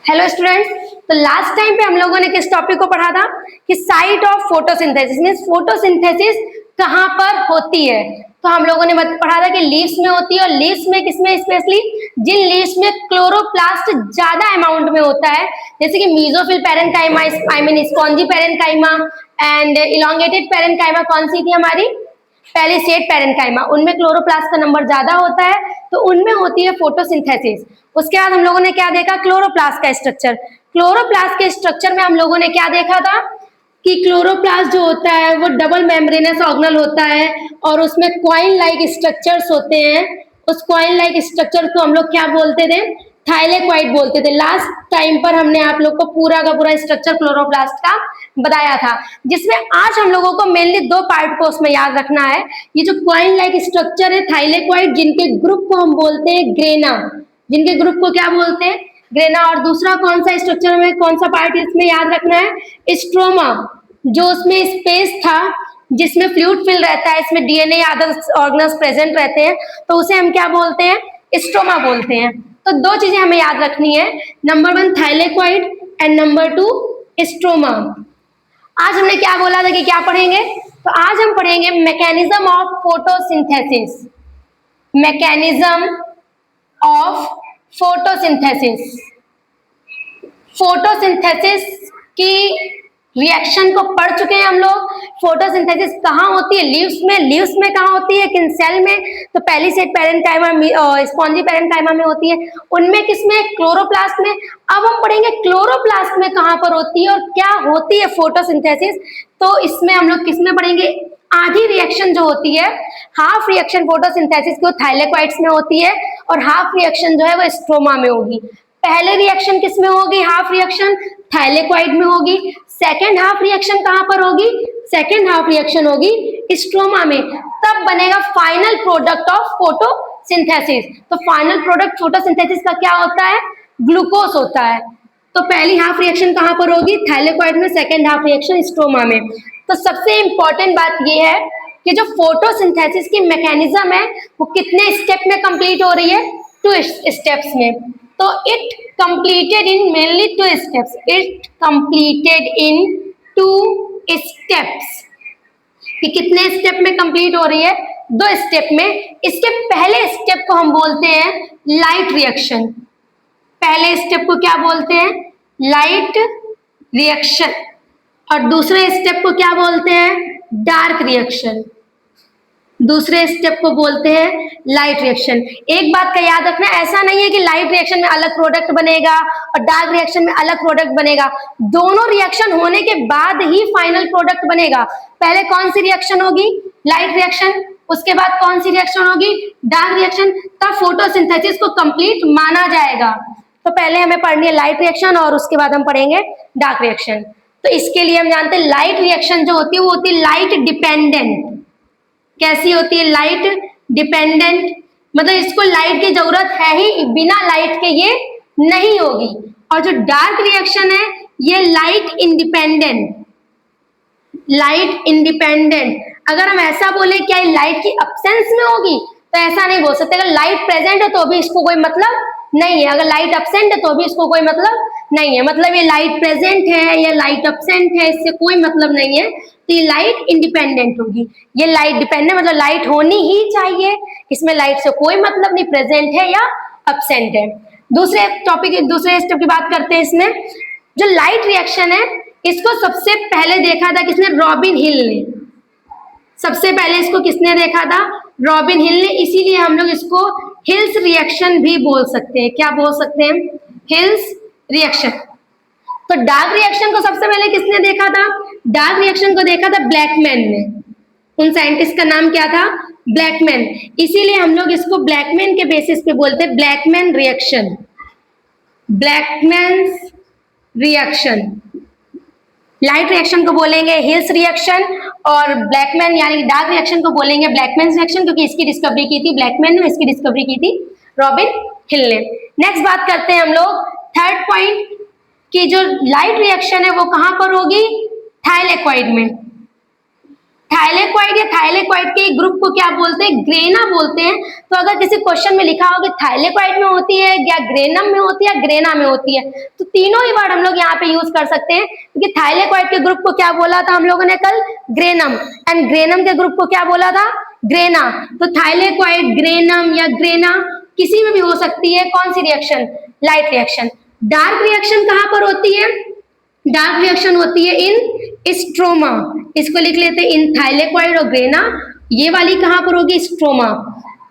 Hello students. तो last time पे हम लोगों ने किस टॉपिक को पढ़ा था कि site of photosynthesis means photosynthesis कहाँ पर होती है। तो हम लोगों ने पढ़ा था कि लीव्स में होती है, और लीव्स में किसमें, स्पेशली जिन लीव्स में क्लोरोप्लास्ट ज्यादा अमाउंट में होता है, जैसे कि mesophyll parenchyma, I mean spongy parenchyma and elongated parenchyma. कौन सी थी हमारी? पहले सेट पैरेन्काइमा। उनमें क्लोरोप्लास्ट का नंबर ज्यादा होता है, तो उनमें होती है फोटोसिंथेसिस। उसके बाद हम लोगों ने क्या देखा? क्लोरोप्लास्ट का स्ट्रक्चर। क्लोरोप्लास्ट के स्ट्रक्चर में हम लोगों ने क्या देखा था कि क्लोरोप्लास्ट जो होता है वो डबल मेम्ब्रेनस ऑर्गेनल होता है, और उसमें कॉइन लाइक स्ट्रक्चर्स होते हैं। उस कॉइन लाइक स्ट्रक्चर को हम लोग क्या बोलते थे? थाइलेक्वाइड बोलते थे। लास्ट टाइम पर हमने आप लोग को पूरा का पूरा स्ट्रक्चर क्लोरोप्लास्ट का बताया था, जिसमें आज हम लोगों को मेनली दो पार्ट को उसमें याद रखना है। ये जो कॉइन लाइक स्ट्रक्चर है थाइलेक्वाइड, जिनके ग्रुप को हम बोलते हैं ग्रेना, जिनके ग्रुप को क्या बोलते हैं? ग्रेना। और दूसरा कौन सा स्ट्रक्चर में, कौन सा पार्ट इसमें याद रखना है? स्ट्रोमा, जो उसमें स्पेस था जिसमें फ्लूइड फिल रहता है, इसमें डीएनए अदर ऑर्गेनल्स प्रेजेंट रहते हैं, तो उसे हम क्या बोलते हैं? स्ट्रोमा बोलते हैं। तो दो चीजें हमें याद रखनी है, number one thylakoid and number two stroma. आज हमने क्या बोला था कि क्या पढ़ेंगे? तो आज हम पढ़ेंगे mechanism of photosynthesis. Mechanism of photosynthesis. Photosynthesis की रिएक्शन को पढ़ चुके हैं हम लोग। फोटोसिंथेसिस कहाँ होती है? लीव्स में। लीव्स में कहाँ होती है? किन सेल में? तो पहली सेट पैरेन्काइमा, स्पॉन्जी पैरेन्काइमा में होती है। उनमें किसमें? क्लोरोप्लास्ट में। अब हम पढ़ेंगे क्लोरोप्लास्ट में कहाँ पर होती है और क्या होती है फोटोसिंथेसिस। तो इसमें हम लोग किसमें पढ़ेंगे? आधी रिएक्शन जो होती है, हाफ रिएक्शन फोटोसिंथेसिस को थाइलेक्वाइड्स में होती है, और हाफ रिएक्शन जो है वो स्ट्रोमा में होगी। पहले रिएक्शन किसमें होगी? हाफ रिएक्शन थाइलेक्वाइड में होगी। सेकेंड हाफ रिएक्शन कहां पर होगी? सेकेंड हाफ रिएक्शन होगी स्ट्रोमा में। तब बनेगा फाइनल प्रोडक्ट ऑफ फोटोसिंथेसिस। तो फाइनल प्रोडक्ट फोटोसिंथेसिस का क्या होता है? ग्लूकोज होता है। तो पहली हाफ रिएक्शन कहां पर होगी? थाइलेक्वाइड में। सेकेंड हाफ रिएक्शन स्ट्रोमा में। तो सबसे इंपॉर्टेंट बात यह है कि जो फोटोसिंथेसिस की मैकेनिज्म है वो कितने स्टेप में कंप्लीट हो रही है? 2 स्टेप्स में। तो it completed in mainly 2 steps. It completed in 2 steps. कि कितने स्टेप में कंप्लीट हो रही है? 2 स्टेप में। इसके पहले स्टेप को हम बोलते हैं लाइट रिएक्शन। पहले स्टेप को क्या बोलते हैं? Light reaction. और दूसरे स्टेप को क्या बोलते हैं? Dark reaction. दूसरे स्टेप को बोलते हैं लाइट रिएक्शन। एक बात का याद रखना, ऐसा नहीं है कि लाइट रिएक्शन में अलग प्रोडक्ट बनेगा और डार्क रिएक्शन में अलग प्रोडक्ट बनेगा। दोनों रिएक्शन होने के बाद ही फाइनल प्रोडक्ट बनेगा। पहले कौन सी रिएक्शन होगी? Light reaction. उसके बाद कौन सी रिएक्शन होगी? Dark reaction. तब फोटोसिंथेसिस को कंप्लीट माना जाएगा। तो पहले हमें पढ़नी है लाइट रिएक्शन, और उसके बाद हम पढ़ेंगे डार्क रिएक्शन। तो इसके लिए हम जानते हैं लाइट रिएक्शन जो होती है वो होती है लाइट डिपेंडेंट। कैसी होती है? Light dependent. मतलब इसको लाइट की जरूरत है ही, बिना लाइट के ये नहीं होगी। और जो डार्क रिएक्शन है ये लाइट इंडिपेंडेंट। Light independent. अगर हम ऐसा बोले क्या लाइट की अब्सेंस में होगी, तो ऐसा नहीं बोल सकते। अगर लाइट प्रेजेंट है तो भी इसको कोई मतलब नहीं है, अगर लाइट अब्सेंट है तो भी इसको कोई मतलब नहीं है। मतलब ये लाइट प्रेजेंट है या लाइट अब्सेंट है, इससे कोई मतलब नहीं है। तो ये लाइट इंडिपेंडेंट होगी। ये लाइट डिपेंडेंट मतलब लाइट होनी ही चाहिए, इसमें लाइट से कोई मतलब नहीं प्रेजेंट है या अब्सेंट है। दूसरे टॉपिक, दूसरे स्टेप की बात करते हैं। इसमें जो लाइट रिएक्शन है इसको सबसे पहले देखा था किसने? रॉबिन हिल ने। सबसे पहले इसको किसने देखा था? रॉबिन हिल ने। इसीलिए हम लोग इसको हिल्स रिएक्शन भी बोल सकते हैं। क्या बोल सकते हैं? Hills reaction. तो डार्क रिएक्शन को सबसे पहले किसने देखा था? डार्क रिएक्शन को देखा था ब्लैकमैन ने। उन साइंटिस्ट का नाम क्या था? ब्लैकमैन। इसीलिए हम लोग इसको ब्लैकमैन के बेसिस पे बोलते हैं Blackman reaction. Blackman reaction. Light reaction को बोलेंगे हिल्स रिएक्शन, और ब्लैकमैन यानी डार्क रिएक्शन को बोलेंगे ब्लैकमैन रिएक्शन, क्योंकि इसकी डिस्कवरी की थी ब्लैकमैन ने, इसकी डिस्कवरी की थी रॉबिन हिल ने। नेक्स्ट बात करते हैं हम लोग थर्ड पॉइंट कि जो लाइट रिएक्शन है वो कहां पर होगी? थाइलेक्वाइड में। थाइलेक्वाइड या थाइलेक्वाइड के ग्रुप को क्या बोलते हैं? ग्रेना बोलते हैं। तो अगर किसी क्वेश्चन में लिखा हो कि थाइलेक्वाइड में होती है या ग्रेनम में होती है या ग्रेना में होती है, तो तीनों ही वर्ड हम लोग यहाँ पे यूज कर सकते हैं, क्योंकि थाइलेक्वाइड के ग्रुप को क्या बोला था हम लोगों ने कल? ग्रेनम। एंड ग्रेनम के ग्रुप को क्या बोला था? ग्रेना। तो थाइलेक्वाइड, ग्रेनम या ग्रेना किसी में भी हो सकती है। कौन सी reaction? Light reaction. Dark reaction कहां पर होती है? डार्क रिएक्शन होती है इन स्ट्रोमा। इसको लिख लेते हैं, इन थाइलेक्वाइड और ग्रेना। ये वाली कहां पर होगी? स्ट्रोमा।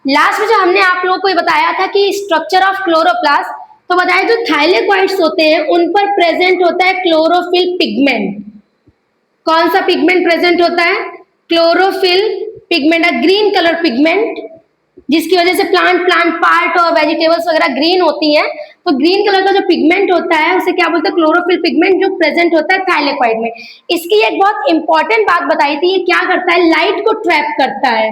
लास्ट में जो हमने आप लोगों को बताया था कि स्ट्रक्चर ऑफ क्लोरोप्लास्ट, तो बताया जो थाइलेक्वाइड्स होते हैं उन पर प्रेजेंट होता है क्लोरोफिल पिगमेंट। कौन सा पिगमेंट प्रेजेंट होता है? Chlorophyll pigment, green colour pigment, जिसकी वजह से प्लांट पार्ट और वेजिटेबल्स वगैरह ग्रीन होती हैं। तो ग्रीन कलर का जो पिगमेंट होता है उसे क्या बोलते हैं? क्लोरोफिल पिगमेंट, जो प्रेजेंट होता है थाइलेक्वाइड में। इसकी एक बहुत इंपॉर्टेंट बात बताई थी, ये क्या करता है? लाइट को ट्रैप करता है।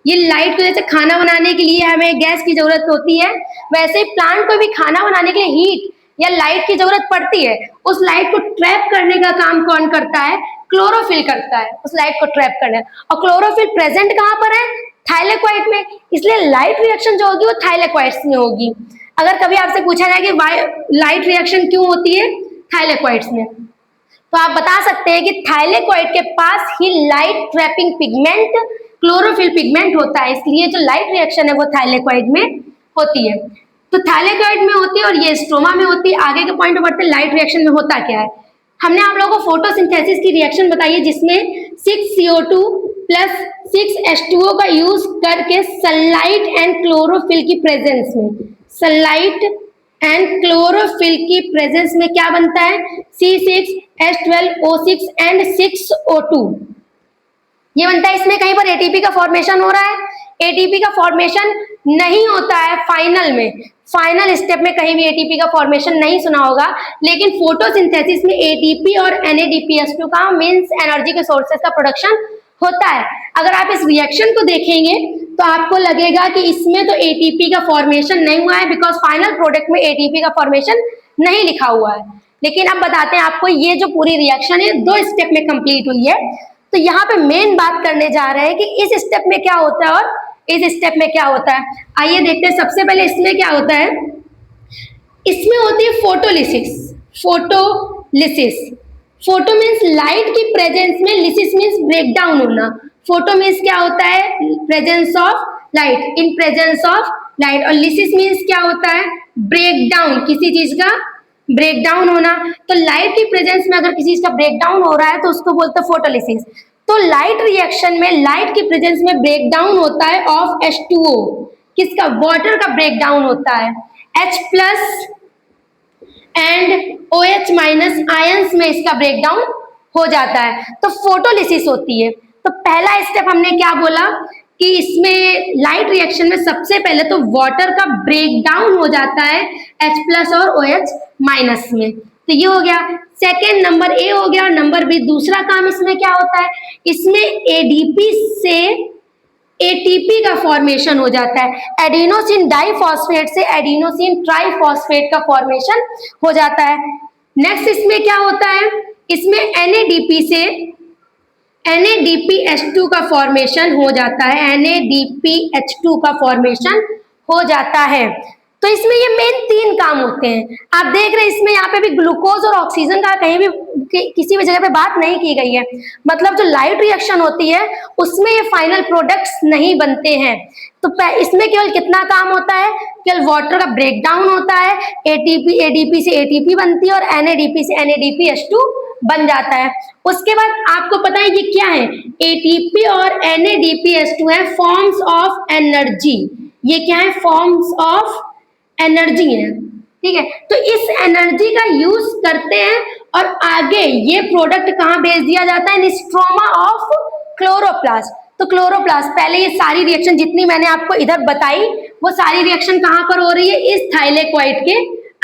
ये लाइट को, जैसे खाना बनाने के लिए हमें गैस की जरूरत होती है, वैसे ही प्लांट को भी खाना बनाने के लिए हीट या लाइट की जरूरत पड़ती है। उस लाइट को ट्रैप करने का काम कौन करता है? क्लोरोफिल करता है, उस लाइट को ट्रैप करना है। और क्लोरोफिल प्रेजेंट कहां पर है? थाइलेक्वाइड में। इसलिए लाइट रिएक्शन जो होगी वो थाइलेक्वाइड्स में होगी। अगर कभी आपसे पूछा जाए कि लाइट रिएक्शन क्यों होती है थाइलेक्वाइड्स में, तो आप बता सकते हैं कि थाइलेक्वाइड के पास ही light trapping pigment chlorophyll pigment होता है, इसलिए जो लाइट रिएक्शन है वो थाइलेक्वाइड में होती है। तो थाइलेक्वाइड में होती है और ये स्ट्रोमा में होती है। आगे के पॉइंट बढ़ते हैं, लाइट रिएक्शन में होता क्या है। हमने आप लोगों को फोटोसिंथेसिस की रिएक्शन बताई है, जिसमें 6CO2 प्लस 6H2O का यूज करके सनलाइट एंड क्लोरोफिल की प्रेजेंस में, सनलाइट एंड क्लोरोफिल की प्रेजेंस में क्या बनता है? C6H12O6 एंड 6O2 ये बनता है। इसमें कहीं पर एटीपी का फॉर्मेशन हो रहा है? एटीपी का फॉर्मेशन नहीं होता है फाइनल में, फाइनल स्टेप में कहीं भी एटीपी का फॉर्मेशन नहीं सुना होगा। लेकिन फोटोसिंथेसिस में एटीपी और NADPH2 का मींस एनर्जी के सोर्सेस का प्रोडक्शन होता है। अगर आप इस रिएक्शन को देखेंगे तो आपको लगेगा कि इसमें तो एटीपी का फॉर्मेशन नहीं हुआ है, बिकॉज फाइनल प्रोडक्ट में एटीपी का फॉर्मेशन नहीं लिखा हुआ है। लेकिन अब बताते हैं आपको, ये जो पूरी रिएक्शन है 2 स्टेप में कंप्लीट हुई है। तो यहाँ पे मेन बात करने जा रहे हैं कि इस स्टेप में क्या होता है और इस स्टेप में क्या होता है। आइए देखते हैं। सबसे पहले इसमें क्या होता है? इसमें होती है photolysis. Photolysis, photo means light की प्रेजेंस में, लिसिस मीन्स ब्रेक डाउन होना। फोटो मीन्स क्या होता है? Presence of light, in presence of light. और लिसिस मीन्स क्या होता है? ब्रेक डाउन, किसी चीज का ब्रेक डाउन होना। तो लाइट की प्रेजेंस में अगर किसी चीज का ब्रेक डाउन हो रहा है तो उसको बोलते हैं फोटोलिसिस। तो लाइट रिएक्शन में लाइट की प्रेजेंस में ब्रेक डाउन होता है ऑफ H2O। किसका? वाटर का ब्रेक डाउन होता है। H plus and OH minus ions में इसका ब्रेकडाउन हो जाता है, तो फोटोलिसिस होती है। तो पहला स्टेप हमने क्या बोला कि इसमें लाइट रिएक्शन में सबसे पहले तो वाटर का ब्रेकडाउन हो जाता है H प्लस और OH माइनस में। तो ये हो गया सेकेंड, नंबर ए हो गया। नंबर बी, दूसरा काम इसमें क्या होता है? इसमें एडीपी से एटीपी का फॉर्मेशन हो जाता है। एडिनोसिन डाइफॉस्फेट से एडिनोसिन ट्राइफॉस्फेट का फॉर्मेशन हो जाता है। नेक्स्ट इसमें क्या होता है? इसमें NADP से NADPH2 का फॉर्मेशन हो जाता है। NADPH2 का फॉर्मेशन हो जाता है। तो इसमें ये मेन 3 काम होते हैं। आप देख रहे हैं इसमें यहाँ पे भी ग्लूकोज और ऑक्सीजन का कहीं भी किसी भी जगह पे बात नहीं की गई है। मतलब जो लाइट रिएक्शन होती है उसमें ये फाइनल प्रोडक्ट्स नहीं बनते हैं। तो इसमें केवल कितना काम होता है? केवल वाटर का ब्रेकडाउन होता है, ADP से ATP बनती है और NADP से NADPH2 बन जाता है। उसके बाद आपको पता है ये क्या है? ATP और NADPH2 है फॉर्म्स ऑफ एनर्जी। ये क्या है? फॉर्म्स ऑफ एनर्जी है, ठीक है। तो इस एनर्जी का यूज करते हैं और आगे ये प्रोडक्ट कहाँ भेज दिया जाता है? Stroma of chloroplast. तो क्लोरोप्लास्ट, पहले ये सारी रिएक्शन जितनी मैंने आपको इधर बताई वो सारी रिएक्शन कहाँ पर हो रही है? इस थाइलेक्वाइड के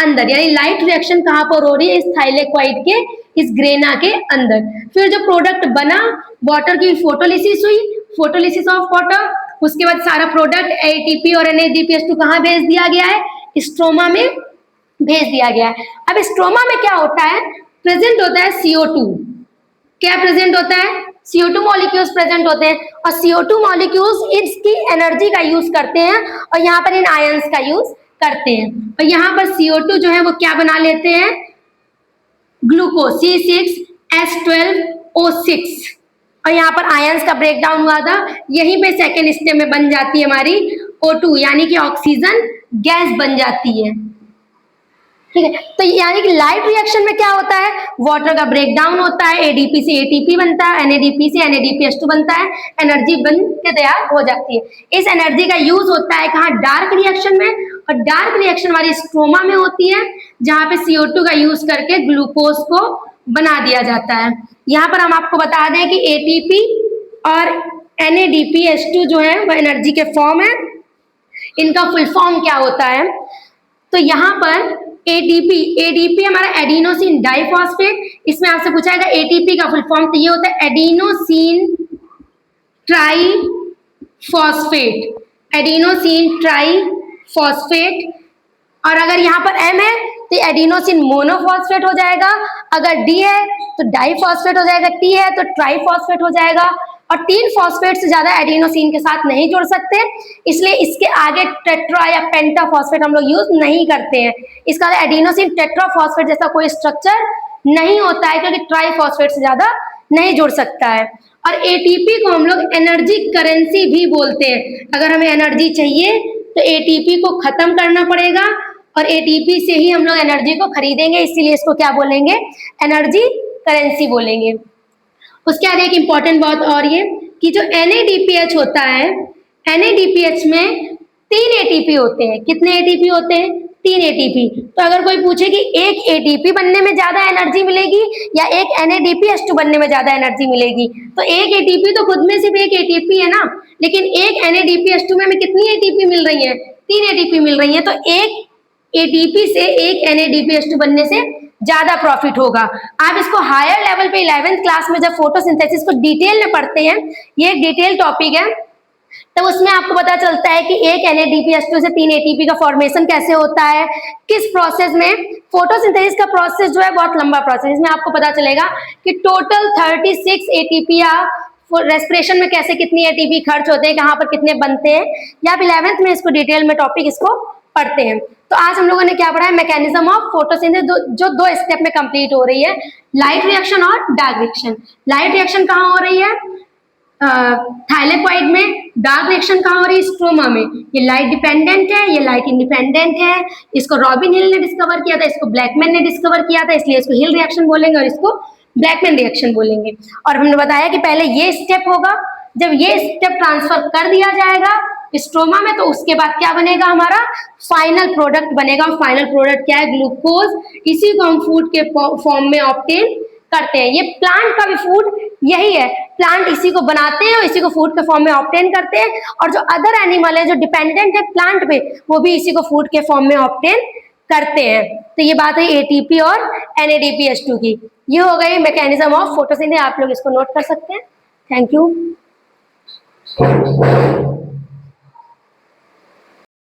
अंदर। यानी लाइट रिएक्शन कहाँ पर हो रही है? इस थाइलेक्वाइड के, इस ग्रेना के अंदर। फिर जो प्रोडक्ट बना, वाटर की फोटोलिसिस हुई, फोटोलिसिस ऑफ वाटर। उसके बाद सारा प्रोडक्ट ATP और NADPH2 कहाँ भेज दिया गया है? स्ट्रोमा में भेज दिया गया है। अब स्ट्रोमा में क्या होता है? प्रेजेंट होता है CO2। क्या प्रेजेंट होता है? CO2 मॉलिक्यूल्स प्रेजेंट होते हैं और CO2 मॉलिक्यूल्स इसकी एनर्जी का यूज करते हैं और यहाँ पर इन आयंस का यूज करते हैं और यहाँ पर CO2 जो है वो क्या बना लेते हैं, ग्लूकोज C6H12O6 और यहाँ पर आयंस का ब्रेकडाउन हुआ था, यहीं पे सेकेंड स्टेप में बन जाती है हमारी O2 यानी कि ऑक्सीजन गैस बन जाती है। ठीक है, तो यानी कि लाइट रिएक्शन में क्या होता है, वाटर का ब्रेकडाउन होता है, ADP से ATP बनता है, NADP से NADPH2 बनता है, एनर्जी बन के तैयार हो जाती है। इस एनर्जी का यूज होता है कहाँ, डार्क रिएक्शन में, और डार्क रिएक्शन हमारी स्ट्रोमा में होती है जहाँ पे CO2 का यूज करके ग्लूकोज को बना दिया जाता है। यहाँ पर हम आपको बता दें कि ATP और NADPH2 जो है वह एनर्जी के फॉर्म है, इनका फुल फॉर्म क्या होता है, तो यहाँ पर ADP हमारा एडिनोसिन डाइफॉस्फेट, इसमें आपसे पूछा जाएगा ATP का फुल फॉर्म, तो ये होता है एडिनोसिन ट्राइफॉस्फेट, एडिनोसिन ट्राइफॉस्फेट। और अगर यहाँ पर M है तो एडिनोसिन मोनोफॉस्फेट हो जाएगा, अगर D है तो डाइफॉस्फेट हो जाएगा, T है तो ट्राइफॉस्फेट हो जाएगा। और 3 फॉस्फेट से ज्यादा एडिनोसिन के साथ नहीं जुड़ सकते, इसलिए इसके आगे टेट्रा या पेंटाफॉस्फेट हम लोग यूज नहीं करते हैं। इसका एडिनोसिन टेट्राफॉस्फेट जैसा कोई स्ट्रक्चर नहीं होता है क्योंकि ट्राइफॉस्फेट से ज्यादा नहीं जुड़ सकता है। और ATP को हम लोग एनर्जी करेंसी भी बोलते हैं, अगर हमें एनर्जी चाहिए तो ATP को खत्म करना पड़ेगा और ATP से ही हम लोग एनर्जी को खरीदेंगे, इसीलिए इसको क्या बोलेंगे, एनर्जी करेंसी बोलेंगे। उसके बाद एक इंपॉर्टेंट बात और ये कि जो NADPH होता है, NADPH में 3 ATP होते हैं। कितने ATP होते हैं, 3 ATP। तो अगर कोई पूछे कि एक ATP बनने में ज्यादा एनर्जी मिलेगी या एक NADPH2 बनने में ज्यादा एनर्जी मिलेगी, तो एक ATP तो खुद में सिर्फ एक ATP है ना, लेकिन एक NADPH2 में हमें कितनी ATP मिल रही है, 3 ATP मिल रही है, तो एक ATP से एक NADPH2 बनने से ज्यादा प्रॉफिट होगा। आप इसको हायर लेवल पे 11th क्लास में जब फोटोसिंथेसिस को डिटेल में पढ़ते हैं, ये एक डिटेल टॉपिक है, तो उसमें आपको पता चलता है कि एक NADPH2 से 3 ATP का फॉर्मेशन कैसे होता है, किस प्रोसेस में। फोटोसिंथेसिस का प्रोसेस जो है बहुत लंबा प्रोसेस, इसमें आपको पता चलेगा कि टोटल 36 ATP या रेस्पिरेशन में कैसे कितनी ATP खर्च होते हैं, कहाँ पर कितने बनते हैं, या आप 11th में इसको डिटेल में टॉपिक इसको पढ़ते हैं। तो आज हम लोगों ने क्या पढ़ा है, मैकेनिज्म ऑफ फोटोसिंथेसिस, जो 2 स्टेप में कंप्लीट हो रही है, लाइट रिएक्शन और डार्क रिएक्शन। लाइट रिएक्शन कहाँ हो रही है, थाइलेकॉइड में। डार्क रिएक्शन कहाँ हो रही है, स्ट्रोमा में। ये लाइट डिपेंडेंट है, ये लाइट इंडिपेंडेंट है। इसको रॉबिन हिल ने डिस्कवर किया था, इसको ब्लैकमैन ने डिस्कवर किया था, इसलिए इसको हिल रिएक्शन बोलेंगे और इसको ब्लैकमैन रिएक्शन बोलेंगे। और हमने बताया कि पहले ये स्टेप होगा, जब ये स्टेप ट्रांसफर कर दिया जाएगा स्ट्रोमा में, तो उसके बाद क्या बनेगा, हमारा फाइनल प्रोडक्ट बनेगा। फाइनल प्रोडक्ट क्या है, ग्लूकोज। इसी को हम फूड के फॉर्म में ऑब्टेन करते हैं। ये प्लांट का भी फूड यही है, प्लांट इसी को बनाते हैं और इसी को फूड के फॉर्म में ऑब्टेन करते हैं, और जो अदर एनिमल है जो डिपेंडेंट है प्लांट पे, वो भी इसी को फूड के फॉर्म में ऑब्टेन करते हैं। तो ये बात है ATP और NADPH2 की। ये हो गई मैकेनिज्म ऑफ फोटोसिंथेसिस, आप लोग इसको नोट कर सकते हैं। Thank you.